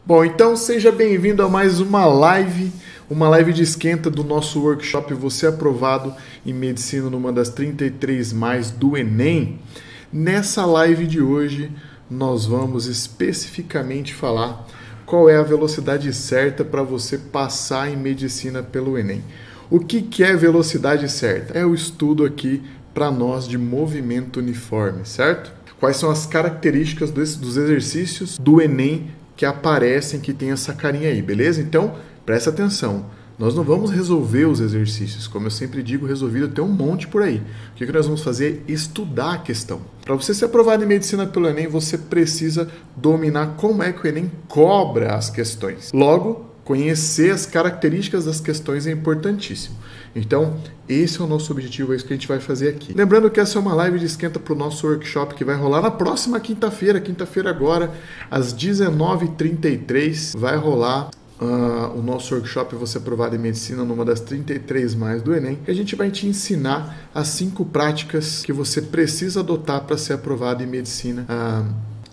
Bom, então seja bem-vindo a mais uma live de esquenta do nosso workshop Você Aprovado em Medicina numa das 33 mais do Enem. Nessa live de hoje, nós vamos especificamente falar qual é a velocidade certa para você passar em Medicina pelo Enem. O que é velocidade certa? É o estudo aqui para nós de movimento uniforme, certo? Quais são as características dos exercícios do Enem que aparecem, que tem essa carinha aí, beleza? Então, presta atenção. Nós não vamos resolver os exercícios. Como eu sempre digo, resolvido tem um monte por aí. O que nós vamos fazer? Estudar a questão. Para você ser aprovado em Medicina pelo Enem, você precisa dominar como é que o Enem cobra as questões. Logo, conhecer as características das questões é importantíssimo. Então, esse é o nosso objetivo, é isso que a gente vai fazer aqui. Lembrando que essa é uma live de esquenta para o nosso workshop que vai rolar na próxima quinta-feira. Quinta-feira agora, às 19h33, vai rolar o nosso workshop Você Aprovado em Medicina numa das 33 mais do Enem. E a gente vai te ensinar as 5 práticas que você precisa adotar para ser aprovado em Medicina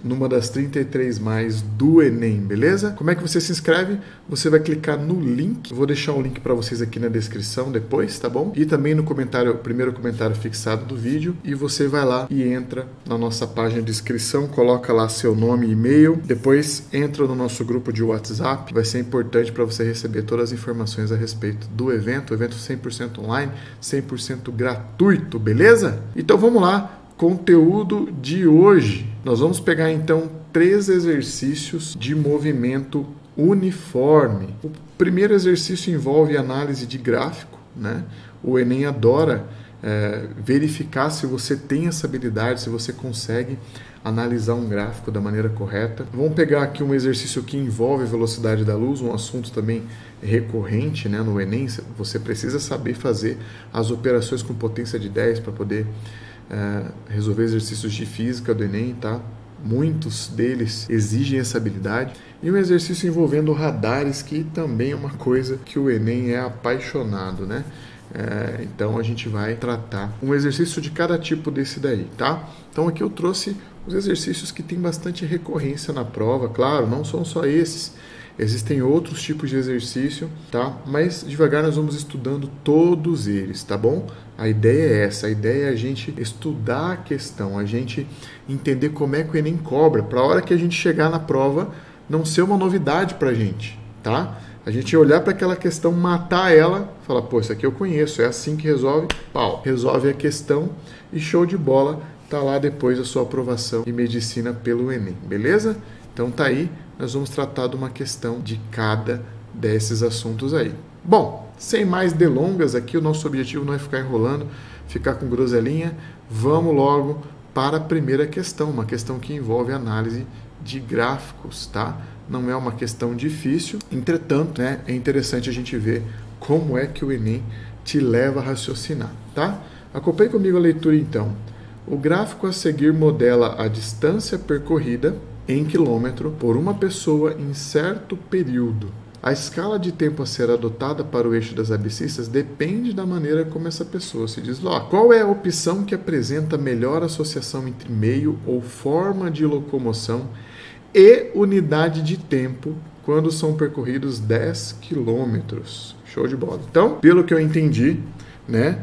numa das 33 mais do Enem, beleza? Como é que você se inscreve? Você vai clicar no link, vou deixar um link para vocês aqui na descrição depois, tá bom? E também no comentário, primeiro comentário fixado do vídeo, e você vai lá e entra na nossa página de inscrição, coloca lá seu nome e e-mail, depois entra no nosso grupo de WhatsApp, vai ser importante para você receber todas as informações a respeito do evento, 100% online, 100% gratuito, beleza? Então vamos lá. Conteúdo de hoje. Nós vamos pegar então 3 exercícios de movimento uniforme. O primeiro exercício envolve análise de gráfico, né? O Enem adora verificar se você tem essa habilidade, se você consegue analisar um gráfico da maneira correta. Vamos pegar aqui um exercício que envolve a velocidade da luz, um assunto também recorrente, né, no Enem. Você precisa saber fazer as operações com potência de 10 para poder resolver exercícios de física do Enem, tá? Muitos deles exigem essa habilidade. E um exercício envolvendo radares, que também é uma coisa que o Enem é apaixonado, né? Então a gente vai tratar um exercício de cada tipo desse daí, tá? Então aqui eu trouxe os exercícios que tem bastante recorrência na prova, claro, não são só esses. Existem outros tipos de exercício, tá? Mas devagar nós vamos estudando todos eles, tá bom? A ideia é essa, a ideia é a gente estudar a questão, a gente entender como é que o Enem cobra, para a hora que a gente chegar na prova não ser uma novidade para a gente, tá? A gente olhar para aquela questão, matar ela, falar, pô, isso aqui eu conheço, é assim que resolve, pau, resolve a questão e show de bola, tá lá depois a sua aprovação em Medicina pelo Enem, beleza? Então tá aí, nós vamos tratar de uma questão de cada desses assuntos aí. Bom, sem mais delongas aqui, o nosso objetivo não é ficar enrolando, ficar com groselinha. Vamos logo para a primeira questão, uma questão que envolve análise de gráficos, tá? Não é uma questão difícil, entretanto, né, é interessante a gente ver como é que o Enem te leva a raciocinar, tá? Acompanhe comigo a leitura então. O gráfico a seguir modela a distância percorrida em quilômetro por uma pessoa em certo período. A escala de tempo a ser adotada para o eixo das abscissas depende da maneira como essa pessoa se desloca. Qual é a opção que apresenta melhor associação entre meio ou forma de locomoção e unidade de tempo quando são percorridos 10 quilômetros? Show de bola. Então, pelo que eu entendi, né,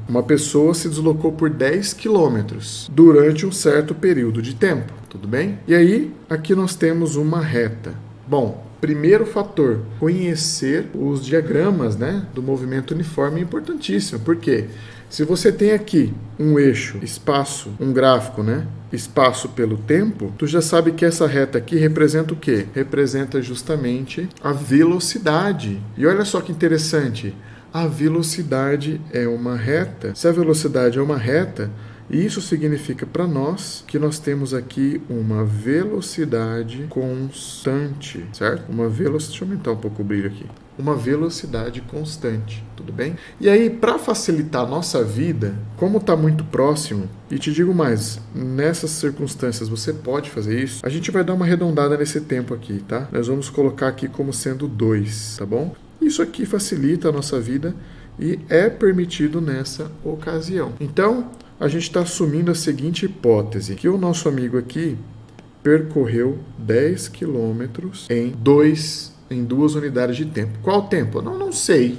uma pessoa se deslocou por 10 quilômetros durante um certo período de tempo, tudo bem? E aí, aqui nós temos uma reta. Bom, primeiro fator, conhecer os diagramas, né, do movimento uniforme é importantíssimo, porque se você tem aqui um eixo, espaço, um gráfico, né, espaço pelo tempo, tu já sabe que essa reta aqui representa o quê? Representa justamente a velocidade. E olha só que interessante, a velocidade é uma reta. Se a velocidade é uma reta, isso significa para nós que nós temos aqui uma velocidade constante, certo? Deixa eu aumentar um pouco o brilho aqui. Uma velocidade constante, tudo bem? E aí, para facilitar a nossa vida, como está muito próximo, e te digo mais, nessas circunstâncias você pode fazer isso, a gente vai dar uma arredondada nesse tempo aqui, tá? Nós vamos colocar aqui como sendo 2, tá bom? Isso aqui facilita a nossa vida e é permitido nessa ocasião. Então, a gente está assumindo a seguinte hipótese, que o nosso amigo aqui percorreu 10 quilômetros em 2 unidades de tempo. Qual tempo? Não sei.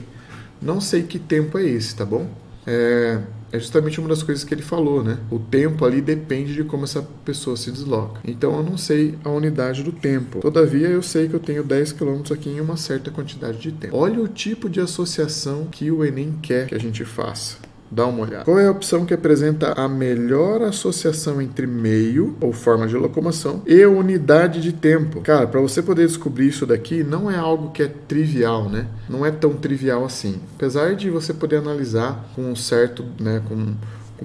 Não sei que tempo é esse, tá bom? É justamente uma das coisas que ele falou, né? O tempo ali depende de como essa pessoa se desloca. Então eu não sei a unidade do tempo. Todavia eu sei que eu tenho 10 km aqui em uma certa quantidade de tempo. Olha o tipo de associação que o Enem quer que a gente faça. Dá uma olhada. Qual é a opção que apresenta a melhor associação entre meio, ou forma de locomoção, e unidade de tempo? Cara, para você poder descobrir isso daqui, não é algo que é trivial, né? Não é tão trivial assim. Apesar de você poder analisar com um certo, né, com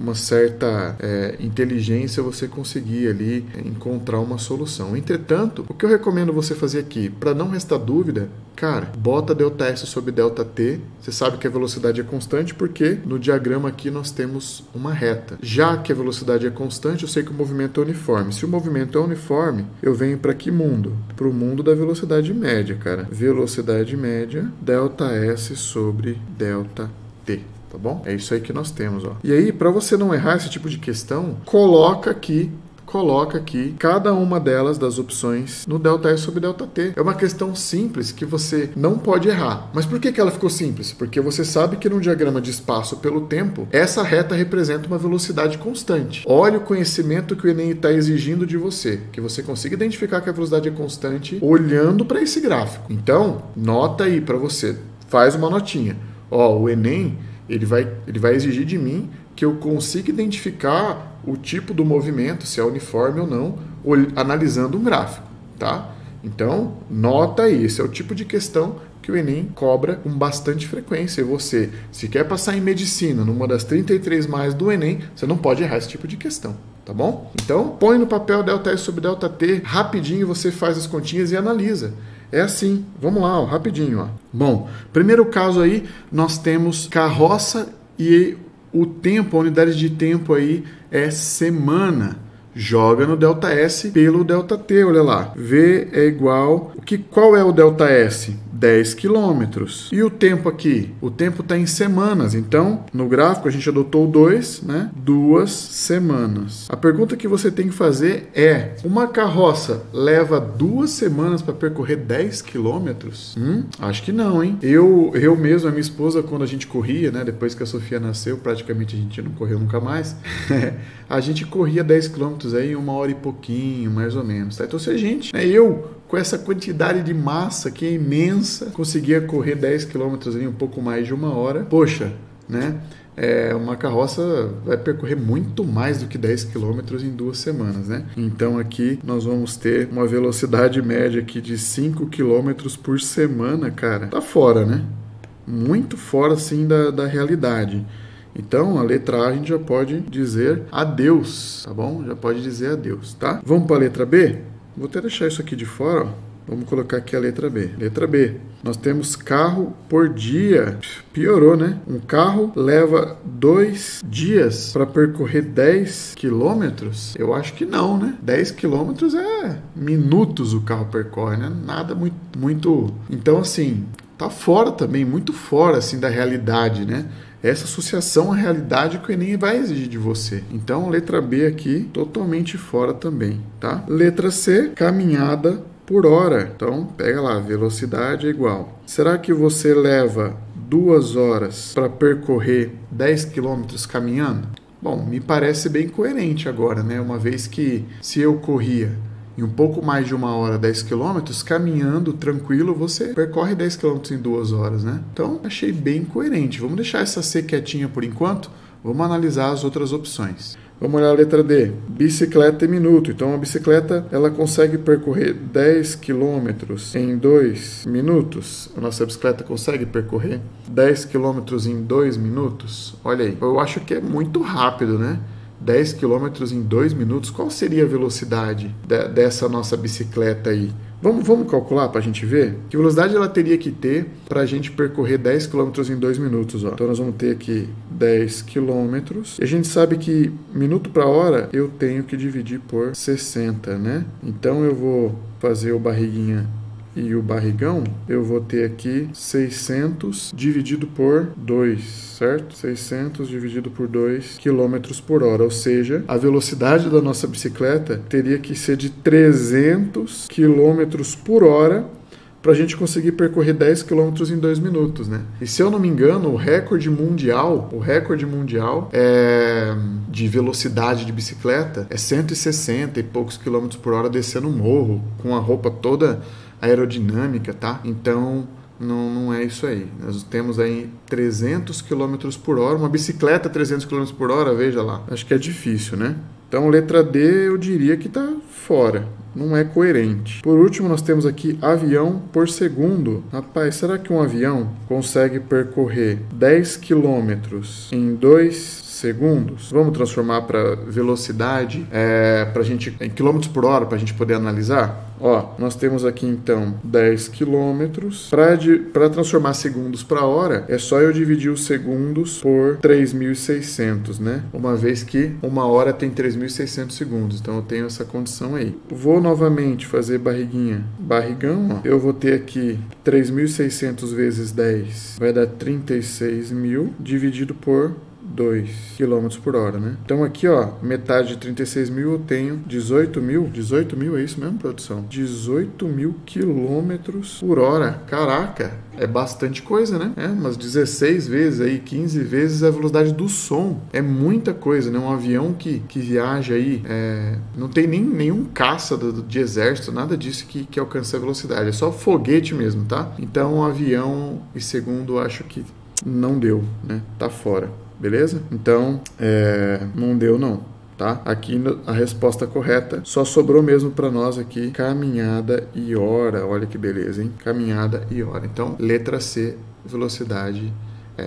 uma certa inteligência, você conseguir ali encontrar uma solução. Entretanto, o que eu recomendo você fazer aqui, para não restar dúvida, cara, bota ΔS sobre ΔT. Você sabe que a velocidade é constante porque no diagrama aqui nós temos uma reta. Já que a velocidade é constante, eu sei que o movimento é uniforme. Se o movimento é uniforme, eu venho para que mundo? Para o mundo da velocidade média, cara. Velocidade média, ΔS sobre ΔT. Tá bom? É isso aí que nós temos, ó. E aí, para você não errar esse tipo de questão, coloca aqui cada uma delas, das opções, no ΔS sobre ΔT. É uma questão simples que você não pode errar. Mas por que ela ficou simples? Porque você sabe que num diagrama de espaço pelo tempo, essa reta representa uma velocidade constante. Olha o conhecimento que o Enem está exigindo de você, que você consiga identificar que a velocidade é constante olhando para esse gráfico. Então, nota aí para você. Faz uma notinha. Ó, o Enem ele vai exigir de mim que eu consiga identificar o tipo do movimento, se é uniforme ou não, analisando um gráfico, tá? Então, nota aí, esse é o tipo de questão que o Enem cobra com bastante frequência. E você, se quer passar em medicina, numa das 33 mais do Enem, você não pode errar esse tipo de questão, tá bom? Então, põe no papel ΔS sobre ΔT, rapidinho você faz as continhas e analisa. É assim, vamos lá, ó, rapidinho. Ó. Bom, primeiro caso aí, nós temos carroça e o tempo, a unidade de tempo aí é semana. Joga no ΔS pelo ΔT, olha lá. V é igual... Qual é o ΔS? 10 quilômetros. E o tempo aqui? O tempo está em semanas. Então, no gráfico a gente adotou 2, né? 2 semanas. A pergunta que você tem que fazer é: uma carroça leva 2 semanas para percorrer 10 quilômetros? Acho que não, hein? Eu mesmo, a minha esposa, quando a gente corria, né? Depois que a Sofia nasceu, praticamente a gente não correu nunca mais. A gente corria 10 quilômetros aí em 1 hora e pouquinho, mais ou menos. Tá? Então, se a gente, né, com essa quantidade de massa que é imensa, conseguia correr 10 quilômetros em um pouco mais de 1 hora, poxa, né? Uma carroça vai percorrer muito mais do que 10 quilômetros em 2 semanas, né? Então aqui nós vamos ter uma velocidade média aqui de 5 quilômetros por semana, cara. Tá fora, né? Muito fora, assim, da realidade. Então, a letra A a gente já pode dizer adeus, tá bom? Já pode dizer adeus, tá? Vamos para a letra B? Vou até deixar isso aqui de fora, ó. Vamos colocar aqui a letra B. Letra B. Nós temos carro por dia. Piorou, né? Um carro leva 2 dias para percorrer 10 quilômetros? Eu acho que não, né? 10 quilômetros é minutos o carro percorre, né? Nada muito... Então, assim, tá fora também, muito fora, assim, da realidade, né? Essa associação à realidade que o Enem vai exigir de você. Então, letra B aqui, totalmente fora também, tá? Letra C, caminhada por hora. Então, pega lá, velocidade é igual. Será que você leva 2 horas para percorrer 10 quilômetros caminhando? Bom, me parece bem coerente agora, né? Uma vez que se eu corria em um pouco mais de 1 hora, 10 quilômetros, caminhando tranquilo, você percorre 10 quilômetros em 2 horas, né? Então, achei bem coerente. Vamos deixar essa C quietinha por enquanto. Vamos analisar as outras opções. Vamos olhar a letra D. Bicicleta e minuto. Então, a bicicleta, ela consegue percorrer 10 quilômetros em 2 minutos. A nossa bicicleta consegue percorrer 10 quilômetros em 2 minutos? Olha aí. Eu acho que é muito rápido, né? 10 quilômetros em 2 minutos. Qual seria a velocidade dessa nossa bicicleta aí? Vamos calcular para a gente ver? Que velocidade ela teria que ter para a gente percorrer 10 km em 2 minutos? Ó. Então nós vamos ter aqui 10 km. E a gente sabe que minuto para hora eu tenho que dividir por 60, né? Então eu vou fazer o barriguinha e o barrigão, eu vou ter aqui 600 dividido por 2, certo? 600 dividido por 2 km por hora, ou seja, a velocidade da nossa bicicleta teria que ser de 300 km por hora para a gente conseguir percorrer 10 km em 2 minutos, né? E se eu não me engano, o recorde mundial de velocidade de bicicleta é 160 e poucos quilômetros por hora descendo um morro, com a roupa toda aerodinâmica, tá? Então, não é isso aí. Nós temos aí 300 km por hora, uma bicicleta 300 km por hora, veja lá. Acho que é difícil, né? Então, letra D, eu diria que está fora. Não é coerente. Por último, nós temos aqui avião por segundo. Rapaz, será que um avião consegue percorrer 10 km em 2 segundos? Vamos transformar para velocidade, pra gente, em quilômetros por hora, para a gente poder analisar? Ó, nós temos aqui então 10 quilômetros. Para transformar segundos para hora, é só eu dividir os segundos por 3.600, né? Uma vez que uma hora tem 3.600 segundos. Então eu tenho essa condição aí. Vou novamente fazer barrigão, ó. Eu vou ter aqui 3.600 vezes 10. Vai dar 36.000 dividido por 2 km por hora, né? Então aqui, ó, metade de 36.000 eu tenho 18.000. 18.000, é isso mesmo, produção? 18.000 km por hora. Caraca, é bastante coisa, né? Umas 16 vezes aí, 15 vezes a velocidade do som. É muita coisa, né? Um avião que viaja aí, não tem nenhum caça de exército, nada disso que alcança a velocidade. É só foguete mesmo, tá? Então, um avião, e segundo, acho que não deu, né? Tá fora. Beleza? Então, não deu não, tá? Aqui a resposta correta só sobrou mesmo para nós aqui, caminhada e hora. Olha que beleza, hein? Caminhada e hora. Então, letra C, velocidade,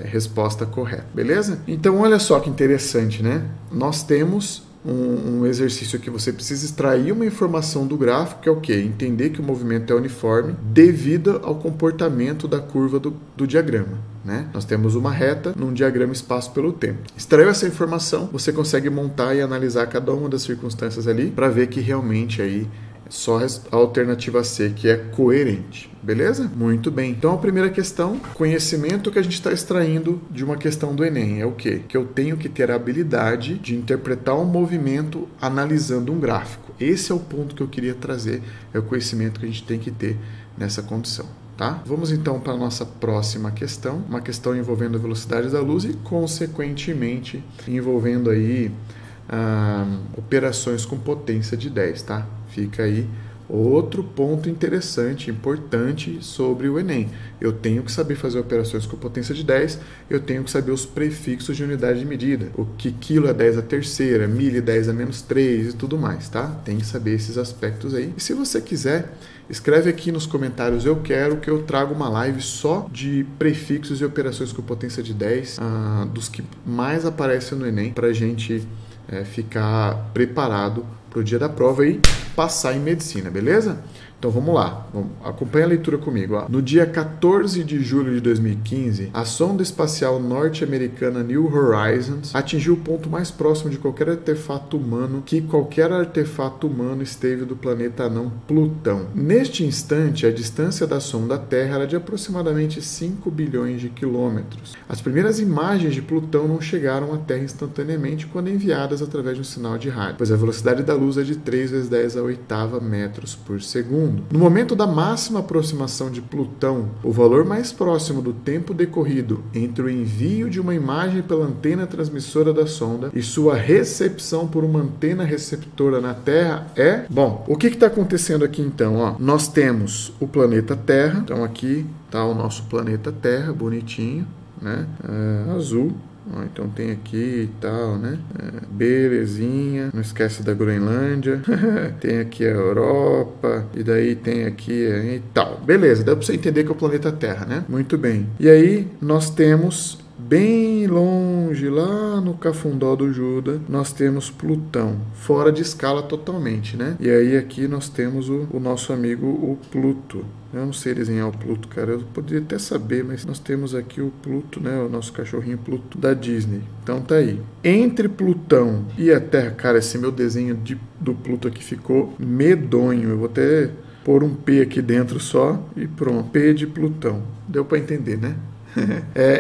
resposta correta. Beleza? Então, olha só que interessante, né? Nós temos um exercício que você precisa extrair uma informação do gráfico, que é o quê? Entender que o movimento é uniforme devido ao comportamento da curva do diagrama. Né? Nós temos uma reta num diagrama espaço pelo tempo. Extraiu essa informação, você consegue montar e analisar cada uma das circunstâncias ali para ver que realmente aí só a alternativa C que é coerente. Beleza? Muito bem. Então a primeira questão, conhecimento que a gente está extraindo de uma questão do Enem é o quê? Que eu tenho que ter a habilidade de interpretar um movimento analisando um gráfico. Esse é o ponto que eu queria trazer, é o conhecimento que a gente tem que ter nessa condição. Tá? Vamos então para a nossa próxima questão, uma questão envolvendo a velocidade da luz e, consequentemente, envolvendo aí operações com potência de 10, tá? Fica aí outro ponto interessante, importante sobre o Enem. Eu tenho que saber fazer operações com potência de 10, eu tenho que saber os prefixos de unidade de medida, o que quilo é 10 a terceira, milha é 10 a menos 3 e tudo mais, tá? Tem que saber esses aspectos aí. E se você quiser, escreve aqui nos comentários, eu quero que eu traga uma live só de prefixos e operações com potência de 10, dos que mais aparecem no Enem, para a gente ficar preparado para o dia da prova e passar em medicina, beleza? Então vamos lá, acompanha a leitura comigo. Ó. No dia 14 de julho de 2015, a sonda espacial norte-americana New Horizons atingiu o ponto mais próximo de qualquer artefato humano esteve do planeta anão Plutão. Neste instante, a distância da sonda à Terra era de aproximadamente 5 bilhões de quilômetros. As primeiras imagens de Plutão não chegaram à Terra instantaneamente quando enviadas através de um sinal de rádio, pois a velocidade da luz é de 3 vezes 10 a oitava metros por segundo. No momento da máxima aproximação de Plutão, o valor mais próximo do tempo decorrido entre o envio de uma imagem pela antena transmissora da sonda e sua recepção por uma antena receptora na Terra é... Bom, o que está acontecendo aqui então? Ó, nós temos o planeta Terra, então aqui está o nosso planeta Terra, bonitinho, né? Azul. Então tem aqui e tal, né? Belezinha. Não esquece da Groenlândia. Tem aqui a Europa. E daí tem aqui e tal. Beleza, dá pra você entender que é o planeta Terra, né? Muito bem. E aí nós temos... Bem longe, lá no cafundó do Juda, nós temos Plutão, fora de escala totalmente, né? E aí aqui nós temos o nosso amigo, o Pluto. Eu não sei desenhar o Pluto, cara, eu poderia até saber, mas nós temos aqui o Pluto, né? O nosso cachorrinho Pluto da Disney. Então tá aí. Entre Plutão e a Terra, cara, esse meu desenho do Pluto aqui ficou medonho. Eu vou até pôr um P aqui dentro só e pronto. P de Plutão. Deu para entender, né?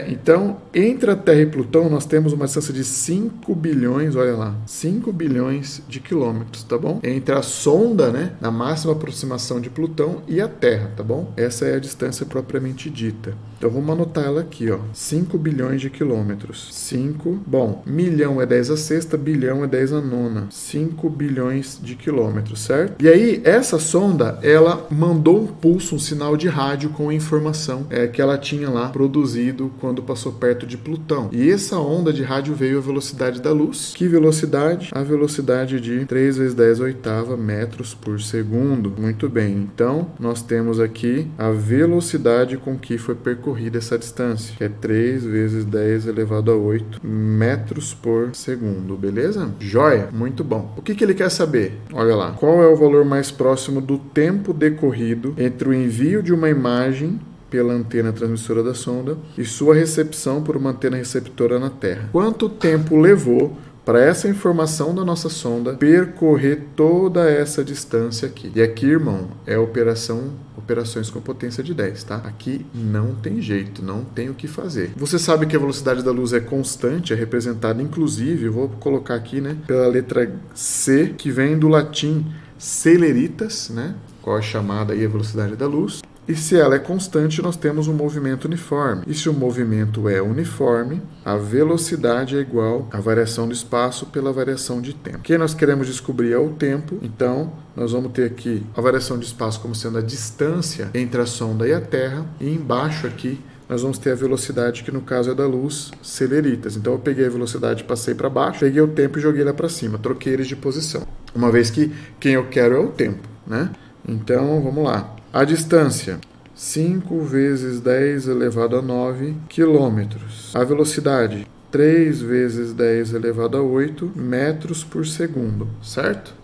Então, entre a Terra e Plutão, nós temos uma distância de 5 bilhões, olha lá, 5 bilhões de quilômetros, tá bom? Entre a sonda, né, na máxima aproximação de Plutão, e a Terra, tá bom? Essa é a distância propriamente dita. Então, vamos anotar ela aqui, ó, 5 bilhões de quilômetros. 5, bom, milhão é 10 a sexta, bilhão é 10 a nona. 5 bilhões de quilômetros, certo? E aí, essa sonda, ela mandou um pulso, um sinal de rádio com a informação que ela tinha lá produzido quando passou perto de Plutão. E essa onda de rádio veio à velocidade da luz. Que velocidade? A velocidade de 3 vezes 10 oitava metros por segundo. Muito bem. Então, nós temos aqui a velocidade com que foi percorrida essa distância, que é 3 vezes 10 elevado a 8 metros por segundo. Beleza? Joia? Muito bom. O que ele quer saber? Olha lá. Qual é o valor mais próximo do tempo decorrido entre o envio de uma imagem pela antena transmissora da sonda e sua recepção por uma antena receptora na Terra? Quanto tempo levou para essa informação da nossa sonda percorrer toda essa distância aqui? E aqui, irmão, é operações com potência de 10, tá? Aqui não tem jeito, não tem o que fazer. Você sabe que a velocidade da luz é constante, é representada, inclusive, eu vou colocar aqui, né, pela letra C, que vem do latim celeritas, né? Qual é chamada aí a velocidade da luz? E se ela é constante, nós temos um movimento uniforme. E se o movimento é uniforme, a velocidade é igual à variação do espaço pela variação de tempo. O que nós queremos descobrir é o tempo, então nós vamos ter aqui a variação de espaço como sendo a distância entre a sonda e a Terra, e embaixo aqui nós vamos ter a velocidade, que no caso é da luz, celeritas. Então eu peguei a velocidade, passei para baixo, peguei o tempo e joguei lá para cima, troquei eles de posição. Uma vez que quem eu quero é o tempo, né? Então vamos lá. A distância, 5 vezes 10 elevado a 9 quilômetros. A velocidade, 3 vezes 10 elevado a 8 metros por segundo, certo?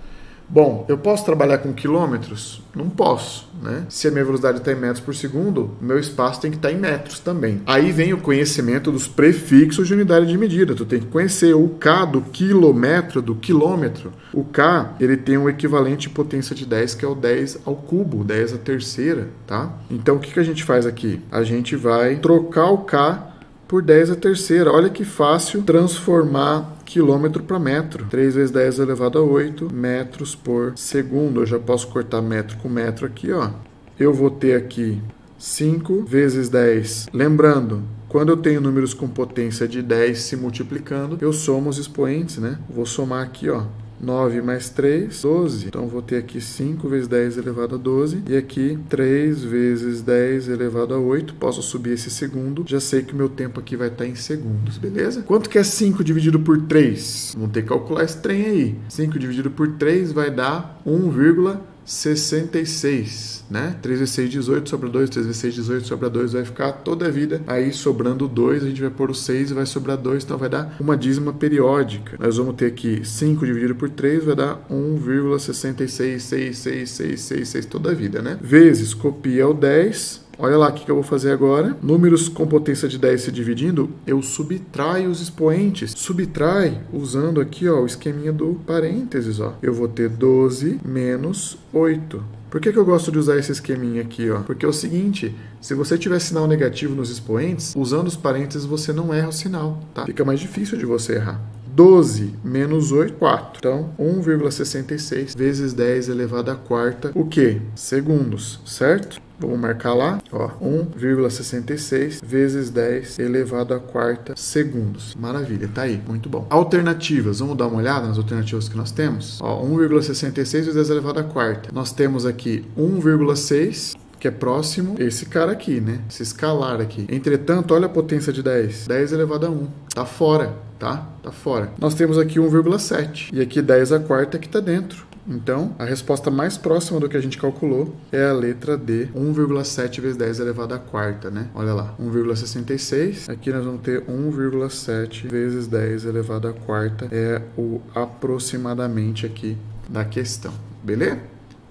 Bom, eu posso trabalhar com quilômetros? Não posso, né? Se a minha velocidade está em metros por segundo, o meu espaço tem que estar em metros também. Aí vem o conhecimento dos prefixos de unidade de medida. Tu tem que conhecer o K do quilômetro, do quilômetro. O K, ele tem um equivalente em potência de 10, que é o 10 ao cubo, 10 à terceira, tá? Então, o que a gente faz aqui? A gente vai trocar o K por 10 à terceira. Olha que fácil transformar quilômetro para metro. 3 vezes 10 elevado a 8 metros por segundo. Eu já posso cortar metro com metro aqui, ó. Eu vou ter aqui 5 vezes 10. Lembrando, quando eu tenho números com potência de 10 se multiplicando, eu somo os expoentes, né? Vou somar aqui, ó. 9 mais 3, 12. Então, vou ter aqui 5 vezes 10 elevado a 12. E aqui, 3 vezes 10 elevado a 8. Posso subir esse segundo. Já sei que o meu tempo aqui vai estar em segundos, beleza? Quanto que é 5 dividido por 3? Vamos ter que calcular esse trem aí. 5 dividido por 3 vai dar 1,66, né? 3 vezes 6, 18, sobra 2. 3 vezes 6, 18, sobra 2. Vai ficar toda a vida aí sobrando 2. A gente vai pôr o 6 e vai sobrar 2. Então, vai dar uma dízima periódica. Nós vamos ter aqui 5 dividido por 3 vai dar 1,666666 toda a vida, né? Vezes, copia o 10. Olha lá o que eu vou fazer agora. Números com potência de 10 se dividindo, eu subtraio os expoentes. Subtrai usando aqui, ó, o esqueminha do parênteses, ó. Eu vou ter 12 menos 8. Por que eu gosto de usar esse esqueminha aqui, ó? Porque é o seguinte, se você tiver sinal negativo nos expoentes, usando os parênteses você não erra o sinal, tá? Fica mais difícil de você errar. 12 menos 8, 4. Então, 1,66 vezes 10 elevado à quarta, o quê? Segundos, certo? Vamos marcar lá, ó, 1,66 vezes 10 elevado à quarta segundos. Maravilha, tá aí, muito bom. Alternativas, vamos dar uma olhada nas alternativas que nós temos? Ó, 1,66 vezes 10 elevado à quarta. Nós temos aqui 1,6, que é próximo esse cara aqui, né? Esse escalar aqui. Entretanto, olha a potência de 10. 10 elevado a 1. Tá fora, tá? Tá fora. Nós temos aqui 1,7. E aqui 10 a quarta que tá dentro. Então, a resposta mais próxima do que a gente calculou é a letra D, 1,7 vezes 10 elevado à quarta, né? Olha lá, 1,66. Aqui nós vamos ter 1,7 vezes 10 elevado à quarta. É o aproximadamente aqui da questão. Beleza?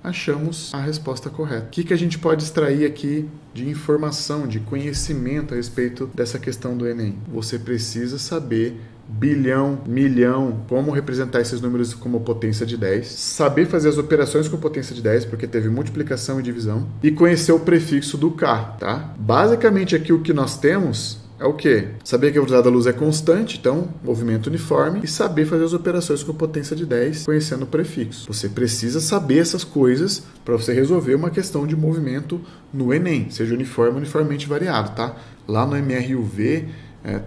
Achamos a resposta correta. O que a gente pode extrair aqui de informação, de conhecimento a respeito dessa questão do Enem? Você precisa saber bilhão, milhão, como representar esses números como potência de 10, saber fazer as operações com potência de 10, porque teve multiplicação e divisão, e conhecer o prefixo do K, tá? Basicamente aqui o que nós temos é o quê? Saber que a velocidade da luz é constante, então movimento uniforme, e saber fazer as operações com potência de 10, conhecendo o prefixo. Você precisa saber essas coisas para você resolver uma questão de movimento no Enem, seja uniforme ou uniformemente variado, tá? Lá no MRUV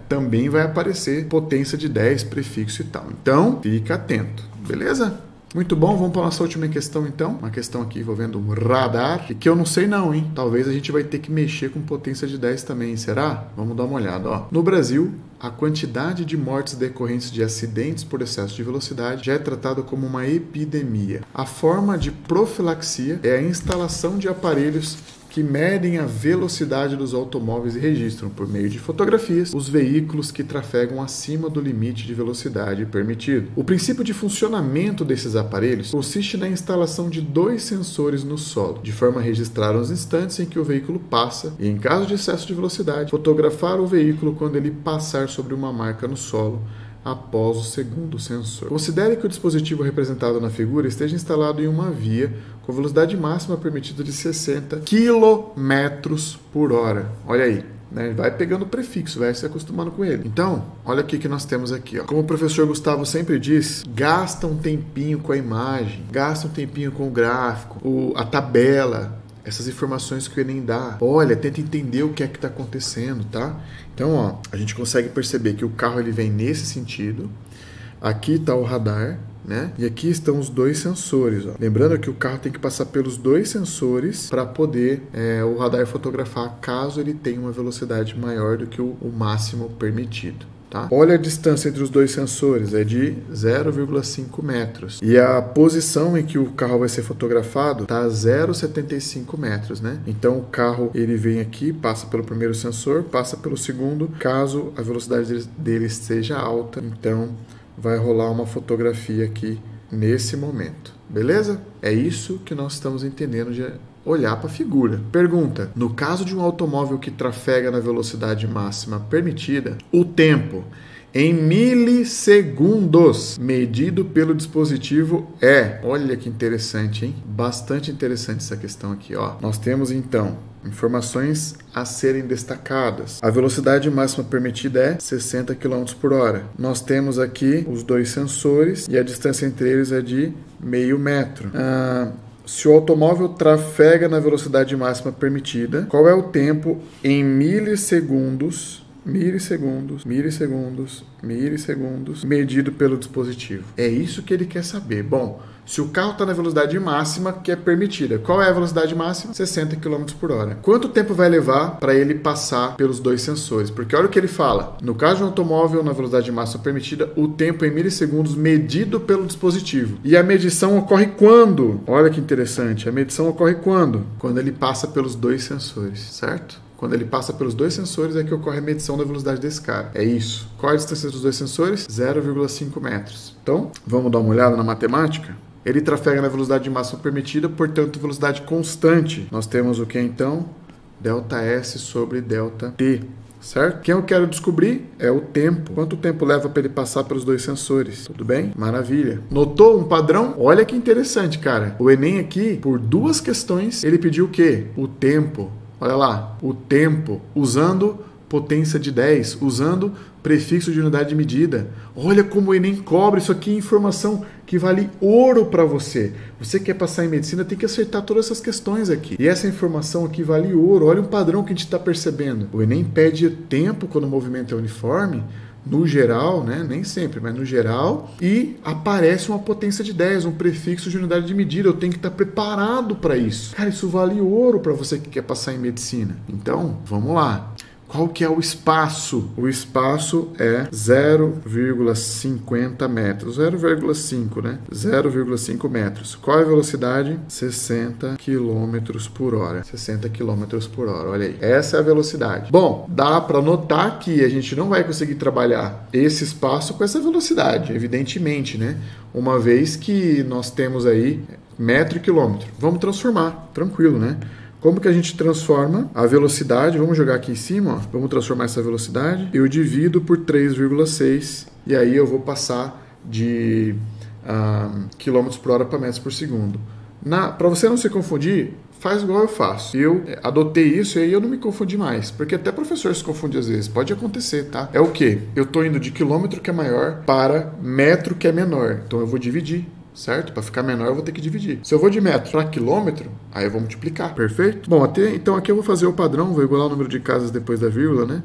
também vai aparecer potência de 10, prefixo e tal. Então, fica atento, beleza? Muito bom, vamos para a nossa última questão então. Uma questão aqui envolvendo um radar, e que eu não sei não, hein? Talvez a gente vai ter que mexer com potência de 10 também, será? Vamos dar uma olhada, ó. No Brasil, a quantidade de mortes decorrentes de acidentes por excesso de velocidade já é tratada como uma epidemia. A forma de profilaxia é a instalação de aparelhos que medem a velocidade dos automóveis e registram, por meio de fotografias, os veículos que trafegam acima do limite de velocidade permitido. O princípio de funcionamento desses aparelhos consiste na instalação de 2 sensores no solo, de forma a registrar os instantes em que o veículo passa e, em caso de excesso de velocidade, fotografar o veículo quando ele passar sobre uma marca no solo, após o segundo sensor. Considere que o dispositivo representado na figura esteja instalado em uma via com velocidade máxima permitida de 60 km por hora. Olha aí, né? Vai pegando o prefixo, vai se acostumando com ele. Então, olha o que nós temos aqui, ó. Como o professor Gustavo sempre diz, gasta um tempinho com a imagem, gasta um tempinho com o gráfico, a tabela, essas informações que o Enem dá. Olha, tenta entender o que é que está acontecendo, tá? Então, ó, a gente consegue perceber que o carro ele vem nesse sentido. Aqui está o radar, né? E aqui estão os 2 sensores, ó. Lembrando que o carro tem que passar pelos 2 sensores para poder o radar fotografar caso ele tenha uma velocidade maior do que o máximo permitido. Tá? Olha a distância entre os 2 sensores, é de 0,5 metros. E a posição em que o carro vai ser fotografado está a 0,75 metros, né? Então o carro ele vem aqui, passa pelo primeiro sensor, passa pelo segundo. Caso a velocidade dele seja alta, então vai rolar uma fotografia aqui nesse momento. Beleza? É isso que nós estamos entendendo de olhar para a figura. Pergunta: no caso de um automóvel que trafega na velocidade máxima permitida, o tempo em milissegundos medido pelo dispositivo é... Olha que interessante, hein? Bastante interessante essa questão aqui, ó. Nós temos então informações a serem destacadas. A velocidade máxima permitida é 60 km por hora. Nós temos aqui os 2 sensores e a distância entre eles é de meio metro. Se o automóvel trafega na velocidade máxima permitida, qual é o tempo em milissegundos, medido pelo dispositivo? É isso que ele quer saber. Bom, se o carro está na velocidade máxima que é permitida, qual é a velocidade máxima? 60 km por hora. Quanto tempo vai levar para ele passar pelos 2 sensores? Porque olha o que ele fala. No caso de um automóvel na velocidade máxima permitida, o tempo em milissegundos medido pelo dispositivo. E a medição ocorre quando? Olha que interessante. A medição ocorre quando? Quando ele passa pelos 2 sensores, certo? Quando ele passa pelos 2 sensores é que ocorre a medição da velocidade desse cara. É isso. Qual é a distância dos 2 sensores? 0,5 metros. Então, vamos dar uma olhada na matemática? Ele trafega na velocidade máxima permitida, portanto, velocidade constante. Nós temos o que então? ΔS sobre ΔT, certo? Quem eu quero descobrir é o tempo. Quanto tempo leva para ele passar pelos 2 sensores? Tudo bem? Maravilha. Notou um padrão? Olha que interessante, cara. O Enem aqui, por 2 questões, ele pediu o quê? O tempo. Olha lá, o tempo, usando potência de 10, usando prefixo de unidade de medida. Olha como o Enem cobra, isso aqui é informação que vale ouro para você. Você quer passar em medicina, tem que acertar todas essas questões aqui. E essa informação aqui vale ouro. Olha um padrão que a gente está percebendo. O Enem pede tempo quando o movimento é uniforme, no geral, né? Nem sempre, mas no geral, e aparece uma potência de 10, um prefixo de unidade de medida. Eu tenho que estar preparado para isso. Cara, isso vale ouro para você que quer passar em medicina. Então, vamos lá. Qual que é o espaço? O espaço é 0,50 metros. 0,5, né? 0,5 metros. Qual é a velocidade? 60 km por hora. 60 km por hora, olha aí. Essa é a velocidade. Bom, dá para notar que a gente não vai conseguir trabalhar esse espaço com essa velocidade, evidentemente, né? Uma vez que nós temos aí metro e quilômetro. Vamos transformar, tranquilo, né? Como que a gente transforma a velocidade? Vamos jogar aqui em cima, ó. Vamos transformar essa velocidade. Eu divido por 3,6 e aí eu vou passar de km por hora para metros por segundo. Para você não se confundir, faz igual eu faço. Eu adotei isso e aí eu não me confundi mais. Porque até professor se confunde às vezes. Pode acontecer, tá? É o quê? Eu tô indo de quilômetro que é maior para metro que é menor. Então eu vou dividir, certo? Para ficar menor eu vou ter que dividir. Se eu vou de metro para quilômetro, aí eu vou multiplicar. Perfeito? Bom, então aqui eu vou fazer o padrão. Vou igualar o número de casas depois da vírgula, né?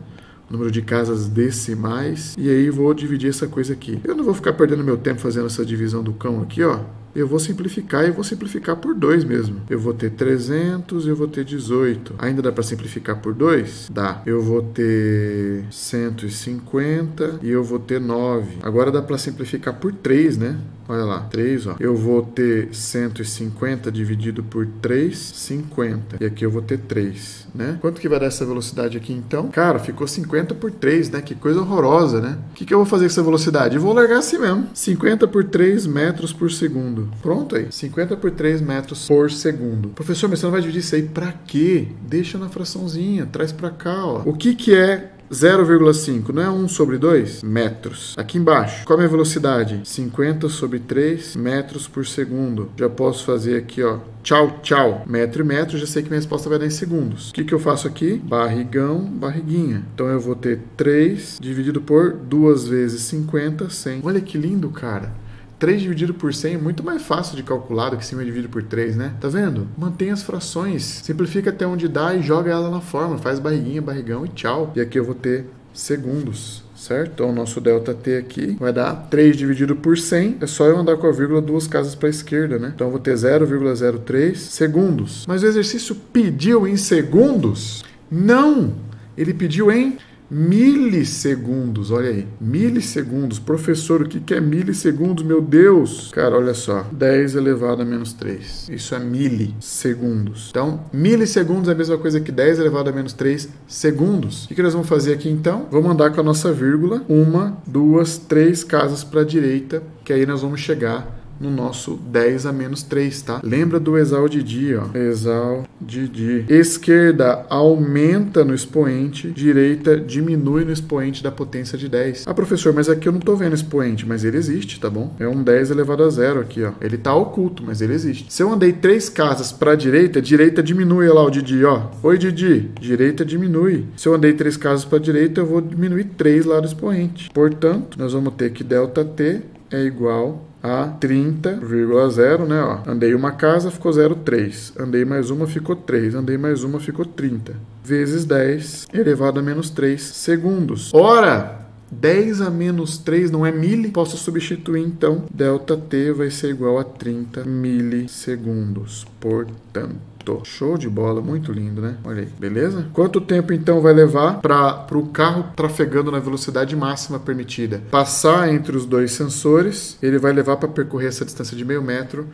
O número de casas decimais. E aí vou dividir essa coisa aqui. Eu não vou ficar perdendo meu tempo fazendo essa divisão do cão aqui, ó. Eu vou simplificar e vou simplificar por 2 mesmo. Eu vou ter 300 e eu vou ter 18. Ainda dá para simplificar por 2? Dá. Eu vou ter 150 e eu vou ter 9. Agora dá para simplificar por 3, né? Olha lá, 3, ó. Eu vou ter 150 dividido por 3, 50. E aqui eu vou ter 3, né? Quanto que vai dar essa velocidade aqui, então? Cara, ficou 50 por 3, né? Que coisa horrorosa, né? O que eu vou fazer com essa velocidade? Eu vou largar assim mesmo. 50 por 3 metros por segundo. Pronto aí. 50 por 3 metros por segundo. Professor, mas você não vai dividir isso aí pra quê? Deixa na fraçãozinha. Traz pra cá, ó. O que é 0,5, não é 1 sobre 2? Metros. Aqui embaixo, qual é a minha velocidade? 50 sobre 3 metros por segundo. Já posso fazer aqui, ó, tchau, tchau. Metro e metro, já sei que minha resposta vai dar em segundos. O que eu faço aqui? Barrigão, barriguinha. Então eu vou ter 3 dividido por 2 vezes 50, 100. Olha que lindo, cara. 3 dividido por 100 é muito mais fácil de calcular do que 5 dividido por 3, né? Tá vendo? Mantém as frações, simplifica até onde dá e joga ela na fórmula. Faz barriguinha, barrigão e tchau. E aqui eu vou ter segundos, certo? Então o nosso ΔT aqui vai dar 3 dividido por 100. É só eu andar com a vírgula 2 casas para a esquerda, né? Então eu vou ter 0,03 segundos. Mas o exercício pediu em segundos? Não! Ele pediu em milissegundos, olha aí, milissegundos. Professor, o que é milissegundos, meu Deus? Cara, olha só, 10 elevado a menos 3, isso é milissegundos. Então, milissegundos é a mesma coisa que 10 elevado a menos 3 segundos. O que nós vamos fazer aqui então? Vamos andar com a nossa vírgula 1, 2, 3 casas para a direita, que aí nós vamos chegar no nosso 10 a menos 3, tá? Lembra do exal de dia, ó. Exal de dia. Esquerda aumenta no expoente, direita diminui no expoente da potência de 10. Ah, professor, mas aqui eu não tô vendo expoente, mas ele existe, tá bom? É um 10 elevado a 0 aqui, ó. Ele tá oculto, mas ele existe. Se eu andei 3 casas para direita diminui, olha lá o Didi, ó. Oi, Didi. Direita diminui. Se eu andei 3 casas para direita, eu vou diminuir 3 lá do expoente. Portanto, nós vamos ter que ΔT é igual a 30,0, né? Ó. Andei uma casa, ficou 0,3. Andei mais uma, ficou 3. Andei mais uma, ficou 30. Vezes 10 elevado a menos 3 segundos. Ora, 10 a menos 3 não é mili? Posso substituir, então. ΔT vai ser igual a 30 milissegundos. Portanto, show de bola, muito lindo, né? Olha aí, beleza? Quanto tempo então vai levar para o carro trafegando na velocidade máxima permitida? Passar entre os 2 sensores, ele vai levar para percorrer essa distância de meio metro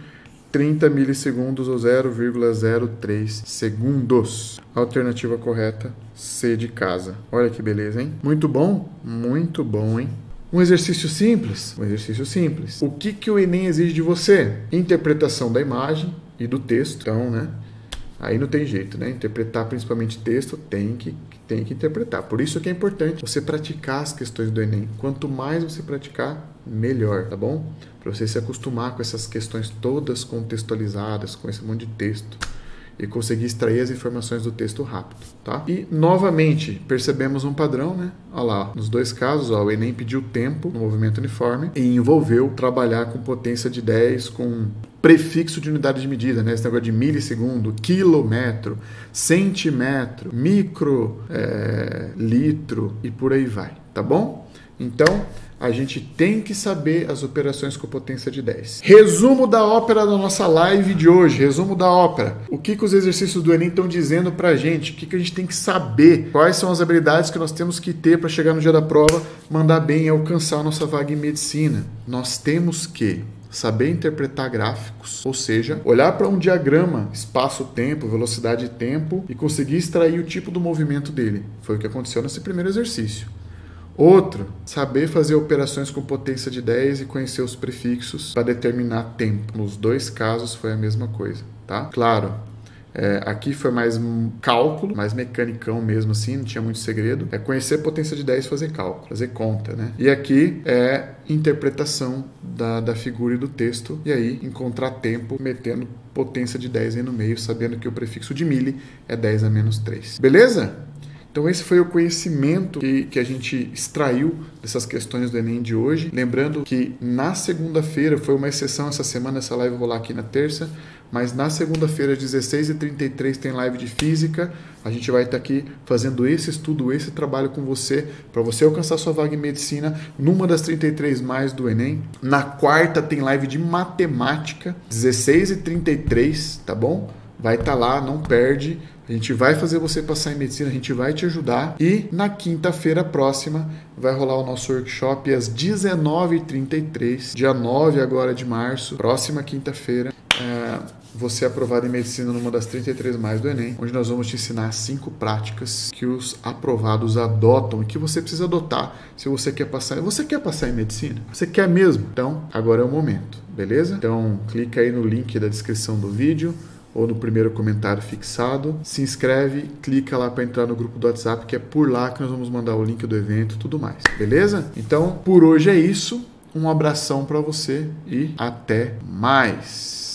30 milissegundos ou 0,03 segundos. Alternativa correta, C de casa. Olha que beleza, hein? Muito bom, hein? Um exercício simples? Um exercício simples. O que o Enem exige de você? Interpretação da imagem e do texto. Então, né? Aí não tem jeito, né? Interpretar principalmente texto tem que interpretar. Por isso que é importante você praticar as questões do Enem. Quanto mais você praticar, melhor, tá bom? Para você se acostumar com essas questões todas contextualizadas, com esse monte de texto e conseguir extrair as informações do texto rápido, tá? E, novamente, percebemos um padrão, né? Olha lá, nos 2 casos, ó, o Enem pediu tempo no movimento uniforme e envolveu trabalhar com potência de 10, com prefixo de unidade de medida, né? Esse negócio de milissegundo, quilômetro, centímetro, micro, litro e por aí vai, tá bom? Então, a gente tem que saber as operações com potência de 10. Resumo da ópera da nossa live de hoje. Resumo da ópera. O que os exercícios do Enem estão dizendo pra gente? O que a gente tem que saber? Quais são as habilidades que nós temos que ter para chegar no dia da prova, mandar bem e alcançar a nossa vaga em medicina? Nós temos que saber interpretar gráficos, ou seja, olhar para um diagrama, espaço-tempo, velocidade-tempo e conseguir extrair o tipo do movimento dele. Foi o que aconteceu nesse primeiro exercício. Outro, saber fazer operações com potência de 10 e conhecer os prefixos para determinar tempo. Nos 2 casos foi a mesma coisa, tá? Claro, Aqui foi mais cálculo, mais mecanicão mesmo assim, não tinha muito segredo. É conhecer potência de 10 e fazer cálculo, fazer conta, né? E aqui é interpretação da figura e do texto, e aí encontrar tempo metendo potência de 10 aí no meio, sabendo que o prefixo de mili é 10 a menos 3. Beleza? Então esse foi o conhecimento que a gente extraiu dessas questões do Enem de hoje. Lembrando que na segunda-feira, foi uma exceção essa semana, essa live vai rolar aqui na terça, mas na segunda-feira, às 16h33, tem live de física. A gente vai estar aqui fazendo esse estudo, esse trabalho com você, para você alcançar sua vaga em medicina numa das 33 mais do Enem. Na quarta tem live de matemática, 16h33, tá bom? Vai estar lá, não perde. A gente vai fazer você passar em medicina, a gente vai te ajudar. E na quinta-feira próxima vai rolar o nosso workshop às 19h33, dia 9 agora de março, próxima quinta-feira. Você é aprovado em medicina numa das 33 mais do Enem, onde nós vamos te ensinar 5 práticas que os aprovados adotam e que você precisa adotar se você quer passar. Você quer passar em medicina? Você quer mesmo? Então, agora é o momento, beleza? Então, clica aí no link da descrição do vídeo ou no primeiro comentário fixado, se inscreve, clica lá para entrar no grupo do WhatsApp, que é por lá que nós vamos mandar o link do evento e tudo mais, beleza? Então, por hoje é isso, um abração para você e até mais!